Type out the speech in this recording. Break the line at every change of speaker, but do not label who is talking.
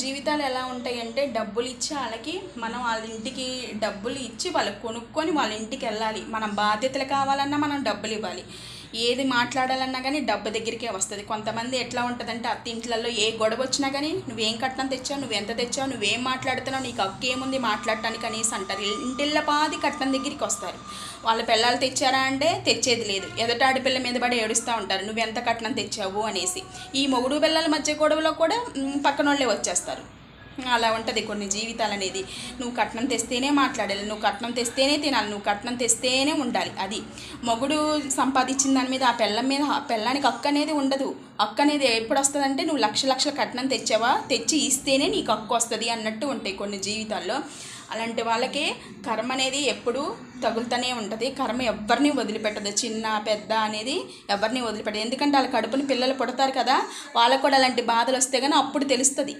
జీవితాలు ఎలా ఉంటాయంటే డబ్బులు ఇచ్చి వాళ్ళకి మనం వాళ్ళ ఇంటికి డబ్బులు ఇచ్చి వాళ్ళకి కొనుక్కొని వాళ్ళ ఇంటికి వెళ్ళాలి. మనం బాధ్యతలు కావాలన్నా మనం డబ్బులు ఇవ్వాలి. ఏది మాట్లాడాలన్నా కానీ డబ్బు దగ్గరికే వస్తుంది. కొంతమంది ఎట్లా ఉంటుందంటే అత్తింట్లలో ఏ గొడవ వచ్చినా కానీ నువ్వేం కట్నం తెచ్చావు, నువ్వెంత తెచ్చావు, నువ్వేం మాట్లాడుతున్నావు, నీకు హక్కు ఏముంది మాట్లాడటానికి అనేసి అంటారు. ఇంటిళ్ళ పాది కట్నం దగ్గరికి వస్తారు. వాళ్ళ పిల్లలు తెచ్చారా అంటే తెచ్చేది లేదు. ఎదుట ఆడపిల్ల మీద పడి ఏడుస్తూ ఉంటారు, నువ్వెంత కట్నం తెచ్చావు అనేసి. ఈ మొగుడు పిల్లల మధ్య గొడవలో కూడా పక్కన వాళ్ళే వచ్చేస్తారు. అలా ఉంటుంది కొన్ని జీవితాలు అనేది. నువ్వు కట్నం తెస్తేనే మాట్లాడాలి, నువ్వు కట్నం తెస్తేనే తినాలి, నువ్వు కట్నం తెస్తేనే ఉండాలి. అది మొగుడు సంపాదించిన దాని మీద ఆ పెళ్ళం మీద ఆ పెళ్ళానికి హక్కు అనేది ఉండదు. హక్కు అనేది ఎప్పుడు వస్తుందంటే నువ్వు లక్షల కట్నం తెచ్చావా, తెచ్చి ఇస్తేనే నీకు హక్కు వస్తుంది అన్నట్టు ఉంటాయి కొన్ని జీవితాల్లో. అలాంటి వాళ్ళకి కర్మ అనేది ఎప్పుడూ తగులుతూనే ఉంటుంది. కర్మ ఎవరిని వదిలిపెట్టదు, చిన్న పెద్ద అనేది ఎవరిని వదిలిపెట్టదు. ఎందుకంటే వాళ్ళ కడుపుని పిల్లలు పుడతారు కదా, వాళ్ళకు కూడా అలాంటి బాధలు వస్తే కానీ అప్పుడు తెలుస్తుంది.